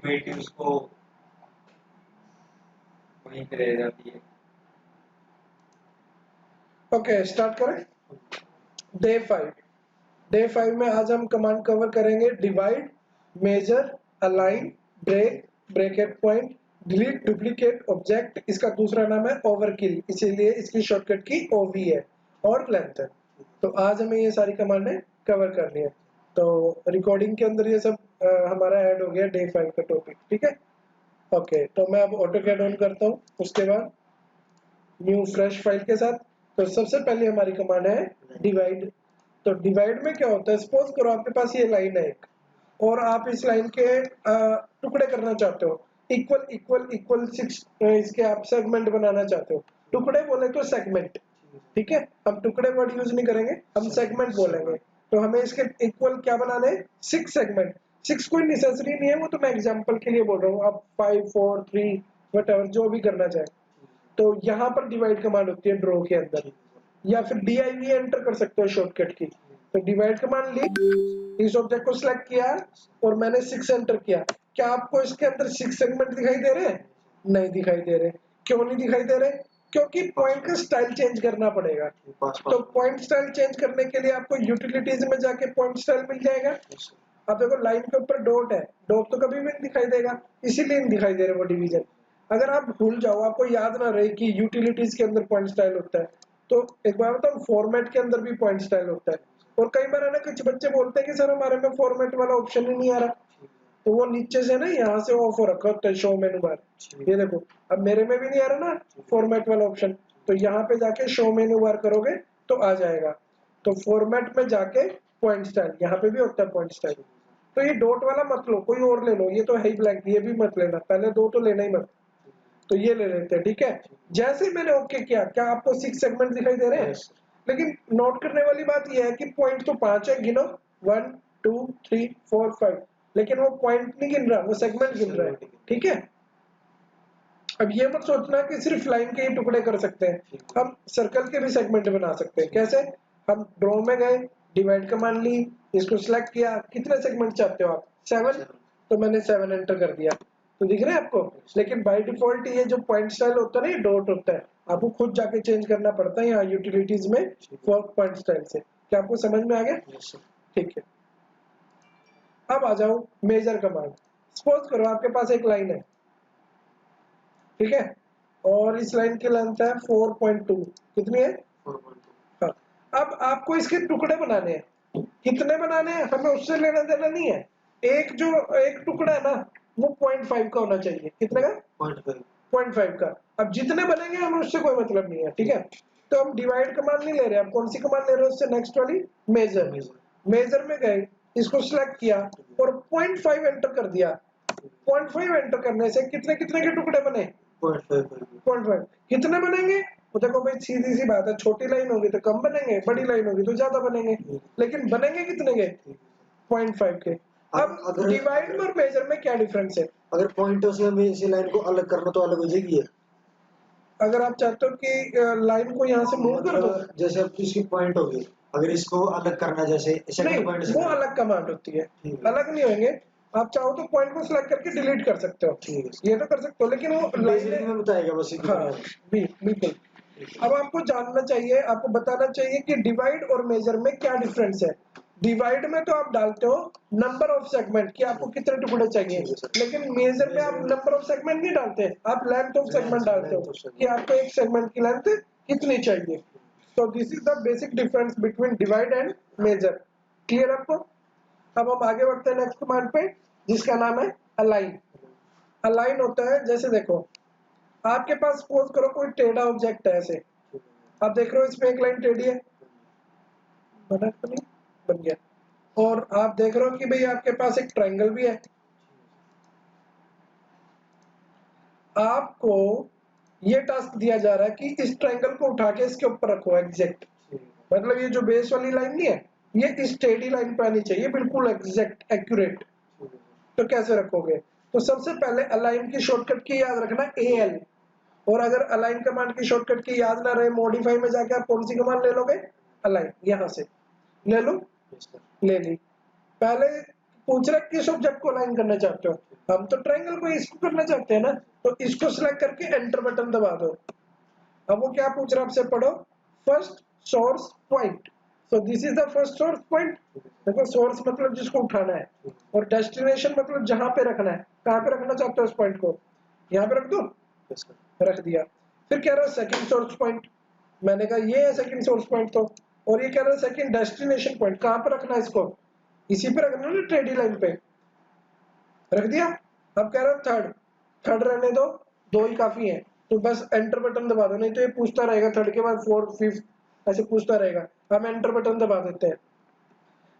Humidity उसको वहीं पे रह जाती है। ओके, स्टार्ट करें। डे 5 में आज हम कमांड कवर करेंगे divide, measure, align, break, break at point, delete duplicate object. इसका दूसरा नाम है ओवरकिल, इसीलिए इसकी शॉर्टकट की ओवी है और लेंथ है। तो आज हमें ये सारी कमांडें कवर करनी है। तो रिकॉर्डिंग के अंदर ये सब हमारा ऐड हो गया डे 5 का टॉपिक, ठीक है। ओके, तो मैं अब ऑटोकैड ऑन करता हूँ, उसके बाद न्यू फ्रेश फाइल के साथ। तो सबसे पहले हमारी कमांड है डिवाइड। तो डिवाइड में क्या होता है, सपोज करो आपके पास ये लाइन है एक, और आप इस लाइन के टुकड़े करना चाहते हो, इक्वल इक्वल इक्वल 6 इसके आप सेगमेंट बनाना चाहते हो। टुकड़े बोले तो सेगमेंट, ठीक है। हम टुकड़े वर्ड यूज नहीं करेंगे, हम सेगमेंट बोलेंगे। तो हमें इसके इक्वल क्या बनाने हैं, 6 सेगमेंट। 6 कोई नेसेसरी नहीं है, वो तो मैं एग्जांपल के लिए बोल रहा हूँ। आप 5 4 3 व्हाटएवर जो भी करना चाहे। तो यहाँ पर डिवाइड कमांड होती है ड्रॉ के अंदर, या फिर div एंटर कर सकते हो शॉर्टकट की। तो डिवाइड कमांड ली, इस ऑब्जेक्ट को सिलेक्ट किया और मैंने 6 एंटर किया। क्या आपको इसके अंदर 6 सेगमेंट दिखाई दे रहे हैं? नहीं दिखाई दे रहे। क्यों नहीं दिखाई दे रहे? क्योंकि पॉइंट का स्टाइल चेंज करना पड़ेगा। तो पॉइंट स्टाइल चेंज करने के लिए आपको यूटिलिटीज में जाके पॉइंट स्टाइल मिल जाएगा। अब देखो लाइन के ऊपर डॉट है, डॉट तो कभी भी नहीं दिखाई देगा, इसीलिए नहीं दिखाई दे रहा वो डिवीजन। अगर आप भूल जाओ, आपको याद ना रहे कि यूटिलिटीज के अंदर पॉइंट स्टाइल होता है, तो एक बार बताऊं, फॉर्मेट के अंदर भी पॉइंट स्टाइल होता है। और कई बार है ना, कुछ बच्चे बोलते हैं कि सर हमारे में फॉर्मेट वाला ऑप्शन ही नहीं आ रहा। तो वो नीचे से ना यहाँ से ऑफ हो रखा होता है शो मेनू बार। ये देखो, अब मेरे में भी नहीं आ रहा ना फॉर्मेट वाला ऑप्शन, तो यहाँ पे जाके शो मेनू बार करोगे तो आ जाएगा। तो फॉर्मेट में जाके पॉइंट स्टाइल, यहाँ पे भी होता है पॉइंट स्टाइल। तो ये डॉट वाला मत लो, कोई और ले लो, ये तो है ही ब्लैंक, ये भी मत लेना, पहले दो तो लेना ही मत। तो ये ले लेते हैं, ठीक है। जैसे ही मैंने ओके किया, क्या आपको 6 सेगमेंट दिखाई दे रहे हैं? लेकिन नोट करने वाली बात ये है कि पॉइंट तो 5 है, गिनो 1 2 3 4 5, लेकिन वो पॉइंट नहीं गिन रहा, वो सेगमेंट गिन रहा है, ठीक है। अब ये मत सोचना कि सिर्फ लाइन के ही टुकड़े कर सकते हैं, हम सर्कल के भी सेगमेंट बना सकते हैं। कैसे? हम ड्रॉ में गए, डिवाइड कमांड ली, इसको सिलेक्ट किया, कितने सेगमेंट चाहते हो आप? 7। तो मैंने 7 एंटर कर दिया, तो दिख रहा है आपको। लेकिन बाय डिफॉल्ट ये जो पॉइंट स्टाइल होता है ना, ये डॉट होता है, आपको खुद जाके चेंज करना पड़ता है यहाँ यूटिलिटीज में फॉर पॉइंट स्टाइल से। क्या आपको समझ में आ गया? ठीक है। अब आ जाओ मेजर कमांड। सपोज करो आपके पास एक लाइन है, ठीक है, और इस लाइन की लेंथ है 4.2। कितनी है? 4.2। हाँ, अब आपको इसके टुकड़े बनाने हैं। कितने बनाने हैं हमें उससे लेना देना नहीं है। एक जो एक टुकड़ा है ना, वो 0.5 का होना चाहिए। कितने का? 0.5 का। अब जितने बनेंगे हमें उससे कोई मतलब नहीं है, ठीक है। तो हम डिवाइड कमांड नहीं ले रहे, हम कौन सी कमांड ले रहे हैं उससे नेक्स्ट वाली? मेजर। मेजर में गए, इसको सिलेक्ट किया और 0.5 एंटर कर दिया। 0.5 एंटर करने से कितने कितने के टुकड़े बने? 0.5। कितने बनेंगे? तो देखो भाई, सीधी सी बात है, छोटी लाइन होगी तो कम बनेंगे, बड़ी लाइन होगी तो ज्यादा बनेंगे, लेकिन बनेंगे कितने के? 0.5 के। अब डिवाइड और मेजर में क्या डिफरेंस है? अगर पॉइंटों से हमें इसी लाइन को अलग करना तो अलग हो जाएगी। अगर आप चाहते हो कि लाइन को यहाँ से मूव कर दो, जैसे अब इसकी पॉइंट होगी, अगर इसको अलग करना, जैसे नहीं, वो अलग कमांड होती है, अलग नहीं होंगे। आप चाहो तो पॉइंट को सिलेक्ट करके डिलीट कर सकते हो, ये तो कर सकते हो, लेकिन वो लाइन में बताएगा बस। हाँ बिल्कुल। अब आपको जानना चाहिए, आपको बताना चाहिए कि डिवाइड और मेजर में क्या डिफरेंस है। डिवाइड में तो आप डालते हो नंबर ऑफ सेगमेंट कि आपको कितने टुकड़े चाहिए, लेकिन मेजर में आप नंबर ऑफ सेगमेंट नहीं डालते, आप लेंथ ऑफ सेगमेंट डालते हो कि आपको एक सेगमेंट की लेंथ कितनी चाहिए। तो this is the basic difference between divide and measure. Clear आपको? अब हम आगे बढ़ते हैं नेक्स्ट कमांड पे, जिसका नाम है अलाइन। अलाइन होता है, जैसे देखो आपके पास सपोज करो कोई टेढ़ा ऑब्जेक्ट है, ऐसे आप देख रहे हो इसमें एक लाइन टेढ़ी है, बना तो नहीं? बन गया। और आप देख रहे हो कि भाई आपके पास एक ट्रायंगल भी है। आपको ये टास्क दिया जा रहा है कि इस ट्रायंगल को उठा के इसके ऊपर रखो एग्जैक्ट, मतलब ये जो बेस वाली लाइन नहीं है, ये इस टेढ़ी लाइन पे आनी चाहिए, बिल्कुल एग्जैक्ट एक्यूरेट। तो कैसे रखोगे? तो सबसे पहले अलाइन की शॉर्टकट की याद रखना AL, और अगर अलाइन कमांड की शॉर्टकट की याद ना रहे, मॉडिफाई में जाके आप कौन सी कमांड ले लोगे? अलाइन। यहां से ले लो, ले ली। पहले पूछ रहा है किस ऑब्जेक्ट को अलाइन करना चाहते हो। हम तो ट्रायंगल को इसको करना चाहते हैं ना, तो इसको सिलेक्ट करके एंटर बटन दबा दो। अब वो क्या पूछ रहा है आपसे, पढ़ो first source point. So this is the first source point. देखो सोर्स मतलब जिसको उठाना है, और डेस्टिनेशन मतलब जहां पे रखना है। कहां पे रखना चाहते हो इस पॉइंट को, यहाँ पे रख दो, रख दिया। फिर कह रहा है सेकंड सोर्स पॉइंट, मैंने कहा ये है सेकंड सोर्स पॉइंट तो। और ये कह रहा है सेकंड डेस्टिनेशन पॉइंट, कहां पे रखना है इसको, इसी पे रखना है ना, टेडी लाइन पे रख दिया। अब कह रहा है थर्ड, थर्ड रहने दो, दो ही काफी है, तो बस एंटर बटन दबा दो, नहीं तो ये पूछता रहेगा थर्ड के बाद फोर्थ फिफ्थ ऐसे पूछता रहेगा। हम एंटर बटन दबा देते हैं।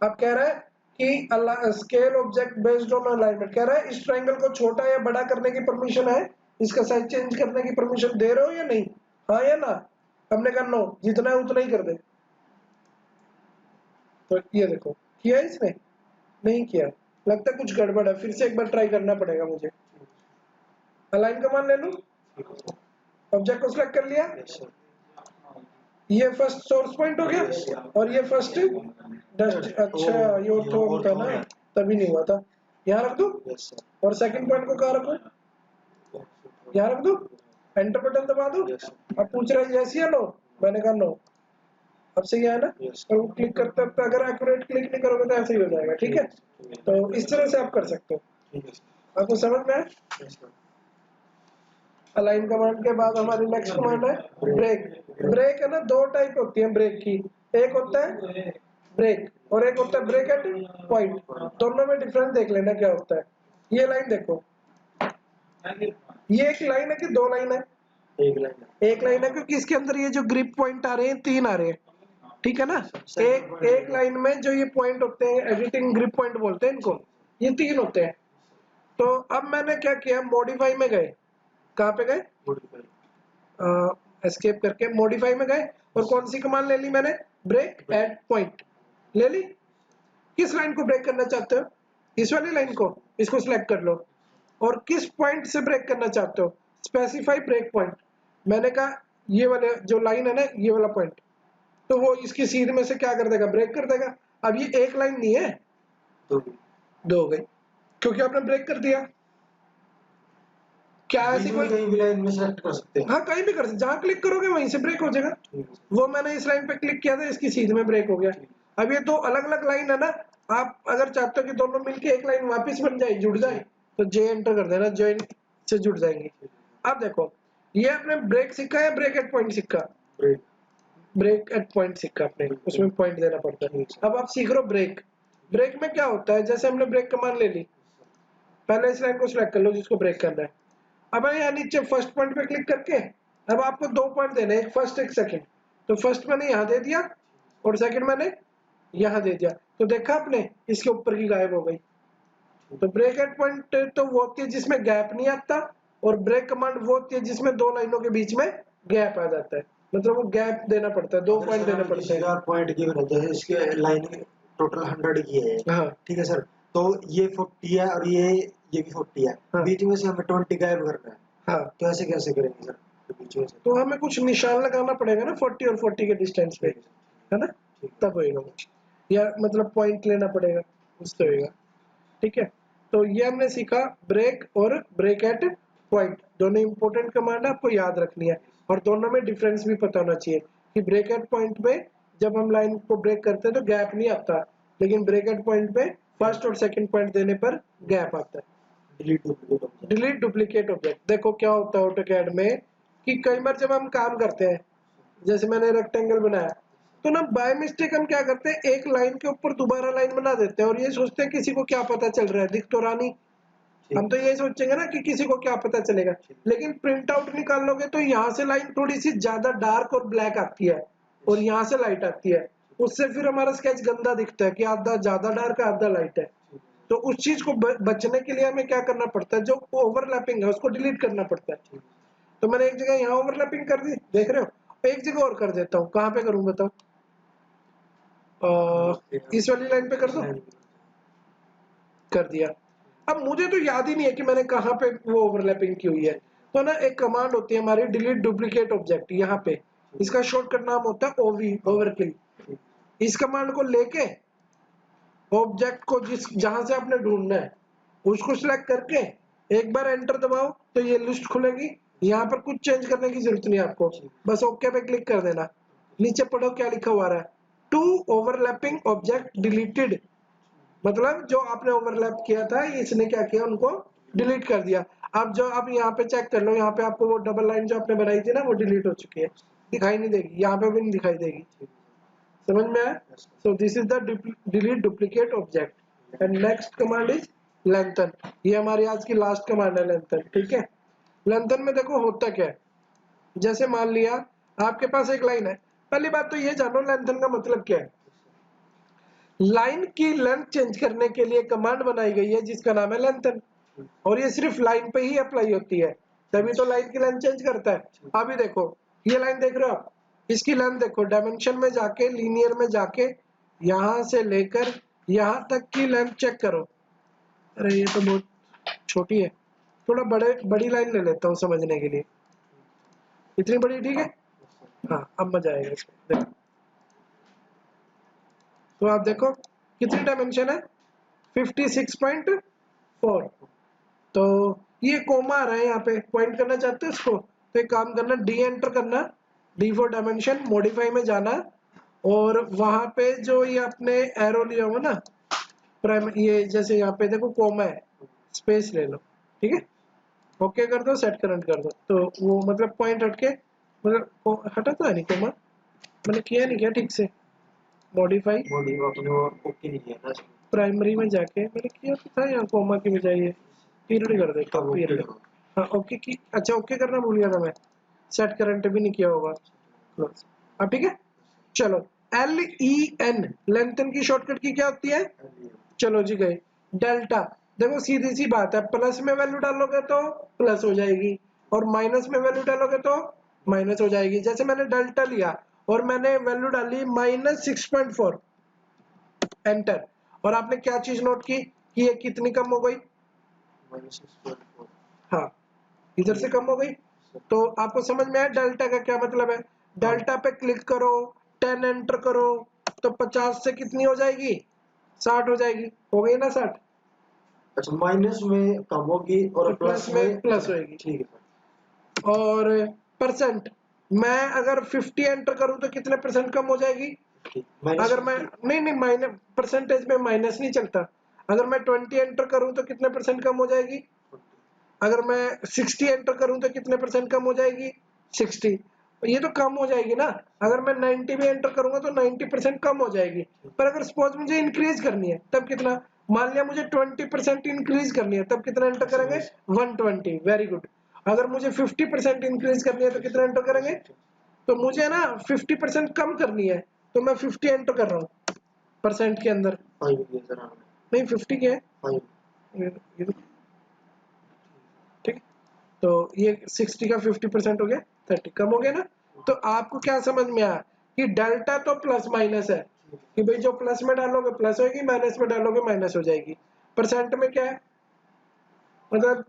अब कह रहा है कि scale object based on alignment, कह रहा है इस ट्रायंगल को छोटा या बड़ा करने की परमिशन है, इसका साइज चेंज करने की परमिशन दे रहे हो या नहीं, हाँ या ना। हमने कहा नो, जितना है उतना ही कर दे। तो ये देखो किया इसने, नहीं किया, लगता है कुछ गड़बड़ है, फिर से एक बार ट्राई करना पड़ेगा मुझे। अलाइन कमांड ले लूं, ऑब्जेक्ट को सिलेक्ट कर लिया, ये फर्स्ट सोर्स पॉइंट हो गया और ये फर्स्ट डस्ट। अच्छा ये ऑर्थो था ना, तभी नहीं हुआ था। यहाँ रख दो, और सेकंड पॉइंट को कहाँ रखो, यहाँ रख दो, एंटर बटन दबा दो। अब पूछ रहा है यस या नो, मैंने कहा नो। अब सही है ना, और क्लिक करते वक्त अगर एक्यूरेट क्लिक नहीं करोगे तो ऐसे ही हो जाएगा। ठीक है, तो इस तरह से आप कर सकते हो। आपको समझ में आया। अलाइन कमांड के बाद हमारी नेक्स्ट कमांड है ब्रेक। ब्रेक है ना, दो टाइप होती है ब्रेक की, एक होता है ब्रेक और एक होता है ब्रेक एट पॉइंट। दोनों में डिफरेंस देख लेना क्या होता है। ये लाइन देखो, ये एक लाइन है कि दो लाइन है, एक लाइन है, क्योंकि इसके अंदर ये जो ग्रिप पॉइंट आ रहे हैं तीन आ रहे हैं। ठीक है ना, एक लाइन में जो ये पॉइंट होते हैं, एडिटिंग ग्रिप पॉइंट बोलते हैं इनको, ये तीन होते हैं। तो अब मैंने क्या किया, मॉडिफाई में गए, कहाँ पे गए, एस्केप करके मॉडिफाई में गए, और कौन सी कमांड ले ली मैंने, ब्रेक एट पॉइंट ले ली। किस लाइन को ब्रेक करना चाहते हो, इस वाली लाइन को, इसको सिलेक्ट कर लो। और किस पॉइंट से ब्रेक करना चाहते हो, स्पेसिफाई ब्रेक पॉइंट। मैंने कहा ये वाले जो लाइन है ना, ये वाला पॉइंट, तो वो इसकी सीध में से क्या कर देगा, ब्रेक कर देगा। अब ये एक लाइन नहीं है, दो हो गई, क्योंकि आपने ब्रेक कर दिया। क्या ऐसी कोई, कहीं भी लाइन में सेलेक्ट कर सकते हैं। हाँ कहीं भी कर सकते, जहां क्लिक करोगे वहीं से ब्रेक हो जाएगा। वो मैंने इस लाइन पे क्लिक किया था, इसकी सीध में ब्रेक हो गया। अब ये दो अलग अलग लाइन है ना, आप अगर चाहते हो कि दोनों मिलके एक लाइन वापस बन जाए, जुड़ जाए, तो जे एंटर कर देना, जॉइन से जुड़ जाएंगे। अब देखो ये आपने ब्रेक सीखा है, ब्रेक एट पॉइंट सीखा, ब्रेक एट पॉइंट सीखा आपने, उसमें पॉइंट देना पड़ता है। अब आप सीख रहे हो ब्रेक। ब्रेक में क्या होता है, जैसे हमने ब्रेक कमांड ले ली, पहले इस लाइन को सिलेक्ट कर लो जिसको ब्रेक करना है। अब यहाँ नीचे फर्स्ट पॉइंट पे क्लिक करके अब आपको दो पॉइंट देने, एक फर्स्ट एक सेकंड। तो फर्स्ट मैंने यहाँ दे दिया और सेकंड मैंने यहाँ दे दिया, तो देखा आपने इसके ऊपर की गायब हो गई। तो ब्रेक एट पॉइंट तो वो होती है जिसमें गैप नहीं आता, और ब्रेक कमांड वो होती है जिसमें दो लाइनों के बीच में गैप आ जाता है, मतलब वो गैप देना पड़ता है, दो पॉइंट देना पड़ता है। पॉइंट की जैसे इसके लाइन टोटल 100 की है, हाँ ठीक है सर, तो ये 40 है और ये भी 40 है, हाँ। बीच में से हमें 20 गायब करना है। हाँ तो ऐसे कैसे करेंगे सर, तो बीच में से तो हमें कुछ निशान लगाना पड़ेगा ना 40 और 40 के डिस्टेंस पे, है ना, तब होएगा वो, या मतलब पॉइंट लेना पड़ेगा, उससे होएगा। ठीक है, तो ये हमने सीखा ब्रेक और ब्रेक एट पॉइंट, दोनों इंपॉर्टेंट कमांड है, आपको याद रखनी है, और दोनों में डिफरेंस भी पता होना चाहिए कि ब्रेक एट पॉइंट पे जब हम लाइन को ब्रेक करते हैं तो गैप नहीं आता, लेकिन ब्रेक एट पॉइंट पे फर्स्ट और सेकंड पॉइंट देने पर गैप आता है। डिलीट डुप्लीकेट ऑब्जेक्ट, देखो क्या होता है ऑटोकैड में कि कई बार जब हम काम करते हैं, जैसे मैंने रेक्टेंगल बनाया, तो ना बाय मिस्टेक हम क्या करते हैं, एक लाइन के ऊपर दोबारा लाइन बना देते हैं, और ये सोचते हैं किसी को क्या पता चल रहा है, दिख तो रानी, हम तो ये सोचेंगे ना कि किसी को क्या पता चलेगा, लेकिन प्रिंट आउट निकाल लोगे तो यहाँ से लाइन थोड़ी सी ज्यादा डार्क और ब्लैक आती है, और यहाँ से लाइट आती है, उससे फिर हमारा स्केच गंदा दिखता है कि आधा ज्यादा डार्क है आधा लाइट है। तो उस चीज को बचने के लिए हमें क्या करना पड़ता है, जो ओवरलैपिंग है उसको डिलीट करना पड़ता है। तो मैंने एक जगह यहाँ ओवरलैपिंग कर दी, देख रहे हो, एक जगह और कर देता हूँ, कहाँ पे करूँ बताओ, इस वाली लाइन पे कर दो, कर दिया। अब मुझे तो याद ही नहीं है कि मैंने कहाँ पे वो ओवरलैपिंग की हुई है, तो ना एक कमांड होती है हमारी डिलीट डुप्लीकेट ऑब्जेक्ट, यहाँ पे इसका शॉर्टकट नाम होता है ओवी, ओवरकिल। इस कमांड को लेके ऑब्जेक्ट को जहां से आपने ढूंढना है उसको सिलेक्ट करके एक बार एंटर दबाओ तो ये लिस्ट खुलेगी। यहाँ पर कुछ चेंज करने की जरूरत नहीं आपको, बस ओके पे क्लिक कर देना। नीचे पढ़ो क्या लिखा हुआ है, 2 ओवरलैपिंग ऑब्जेक्ट डिलीटेड, मतलब जो आपने ओवरलैप किया था इसने क्या किया, उनको डिलीट कर दिया। अब जो आप यहाँ पे चेक कर लो, यहाँ पे आपको वो डबल लाइन जो आपने बनाई थी ना वो डिलीट हो चुकी है, दिखाई नहीं देगी, यहाँ पे भी नहीं दिखाई देगी। समझ में आया? So this is the delete duplicate object. And next command is lengthen. ये हमारी आज की लास्ट कमांड है लेंथन, ठीक है। लेंथन में देखो होता क्या है, जैसे मान लिया आपके पास एक लाइन है, पहली बात तो ये जानो लेंथन का मतलब क्या है। लाइन की लेंथ चेंज करने के लिए कमांड बनाई गई है जिसका नाम है लेंथन, और ये सिर्फ लाइन पे ही अप्लाई होती है, तभी तो लाइन की लेंथ चेंज करता है। अभी देखो ये लाइन देख रहे हो आप, इसकी लेंथ देखो, डायमेंशन में जाके लीनियर में जाके यहां से लेकर यहां तक की लेंथ चेक करो। अरे ये तो बहुत छोटी है, थोड़ा बड़ी लाइन ले लेता हूँ समझने के लिए। इतनी बड़ी ठीक है, हाँ अब मजा आएगा इसमें। देखो तो आप देखो कितनी डायमेंशन है, 56.4। तो ये कोमा आ रहा है, यहाँ पे पॉइंट करना चाहते हो इसको, तो एक काम करना, डी एंटर करना, डी फॉर डायमेंशन, मॉडिफाई में जाना, और वहां पे जो ये आपने एरो लिया हुआ ना प्राइम, ये जैसे यहाँ पे देखो कोमा है, स्पेस ले लो, ठीक है, ओके कर दो, सेट करंट कर दो, तो वो मतलब पॉइंट हटके, मतलब हटा तो है नहीं कोमा, मैंने किया नहीं क्या ठीक से, मॉडिफाई बॉडी अपने वो ओके नहीं किया ना इसमें। प्राइमरी में जाके मैंने किया तो था यहाँ कोमा की बजाय ये पीरियड कर देता हूँ, ओके पीरियड। करो। हाँ ओके की, अच्छा ओके करना भूल गया था मैं, सेट करंट भी नहीं किया होगा। क्लोज। अब ठीक है, चलो LEN लेंथन की शॉर्टकट की क्या होती है, चलो जी गए डेल्टा। देखो सीधी सी बात है, प्लस में वैल्यू डालोगे तो प्लस हो जाएगी और माइनस में वैल्यू डालोगे तो माइनस हो जाएगी। जैसे मैंने डेल्टा लिया और मैंने वैल्यू डाली -6.4 एंटर, और आपने क्या चीज नोट की कि ये कितनी कम हो गई, -6.4। हाँ इधर से कम हो गई। तो आपको समझ में आया डेल्टा का क्या मतलब है। डेल्टा पे क्लिक करो, 10 एंटर करो, तो 50 से कितनी हो जाएगी, 60 हो जाएगी, हो गई ना 60, अच्छा माइनस में कम होगी और प्लस में प्लस होएगी। ठीक है। और परसेंट, मैं अगर 50 एंटर करूं तो कितने परसेंट कम हो जाएगी, अगर मैं नहीं माइनस परसेंटेज में माइनस नहीं चलता, अगर मैं 20 एंटर करूं तो कितने परसेंट कम हो जाएगी, अगर मैं 60 एंटर करूं तो कितने परसेंट कम हो जाएगी, 60। ये तो कम हो जाएगी ना, अगर मैं 90 भी एंटर करूंगा तो 90% कम हो जाएगी। पर अगर सपोज मुझे इंक्रीज करनी है तब कितना, मान लिया मुझे 20% इंक्रीज करनी है तब कितना एंटर करेंगे, 120, वेरी गुड। अगर मुझे 50% इंक्रीज करनी है तो कितना एंटर करेंगे, तो मुझे ना 50% कम करनी है तो मैं 50 एंटर कर रहा हूँ परसेंट के अंदर, 5 दिया सर आपने। नहीं 50 क्या है, 5 ये ठीक है। तो ये 60 का 50% हो गया, 30 कम हो गया ना। तो आपको क्या समझ में आया कि डेल्टा तो प्लस माइनस है, कि भाई जो प्लस में डालोगे प्लस होगी, माइनस में डालोगे माइनस हो जाएगी। परसेंट में क्या है, मतलब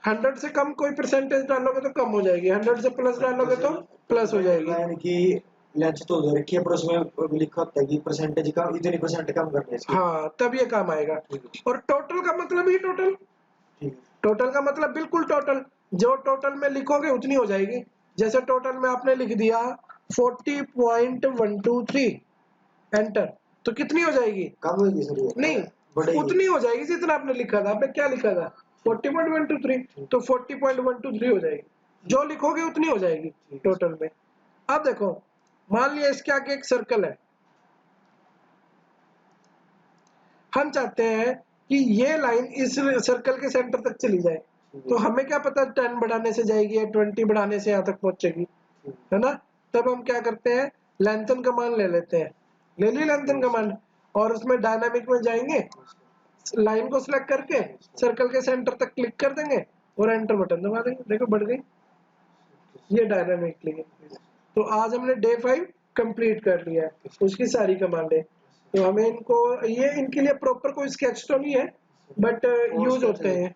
100 से कम कोई परसेंटेज डालोगे तो कम हो जाएगी, 100 से प्लस डालोगे तो प्लस हो जाएगी। लाइन की लेंथ तो दे रखी है पर उसमें लिखा होता है कि परसेंटेज का इतनी परसेंट कम करना है इसकी। हाँ तब ये काम आएगा। और टोटल का मतलब ही टोटल, ठीक है। टोटल का मतलब बिल्कुल टोटल, जो टोटल में लिखोगे उतनी हो जाएगी। जैसे टोटल में आपने लिख दिया 40.123 एंटर, तो कितनी हो जाएगी, कम होगी सर ये नहीं बढ़ेगी। उतनी हो जाएगी जितना आपने लिखा था। आपने क्या लिखा था 40.123, तो 40.123 हो जाएगी, जो लिखोगे उतनी हो जाएगी टोटल में। अब देखो मान लिया इसके आगे एक सर्कल है, हम चाहते हैं कि ये लाइन इस सर्कल के सेंटर तक चली जाए, तो हमें क्या पता 10 बढ़ाने से जाएगी या 20 बढ़ाने से यहाँ तक पहुंचेगी, है ना। तब हम क्या करते हैं, लेंथन कमांड ले लेते हैं, ले ली लेंथन कमांड, और उसमें डायनामिक में जाएंगे, लाइन को सिलेक्ट करके सर्कल के सेंटर तक क्लिक कर देंगे और एंटर बटन दबा देंगे, देखो बढ़ गई ये डायनामिकली। तो आज हमने डे 5 कंप्लीट कर लिया है, उसकी सारी कमांडें। तो हमें इनको, ये इनके लिए प्रॉपर कोई स्केच तो नहीं है बट यूज होते हैं।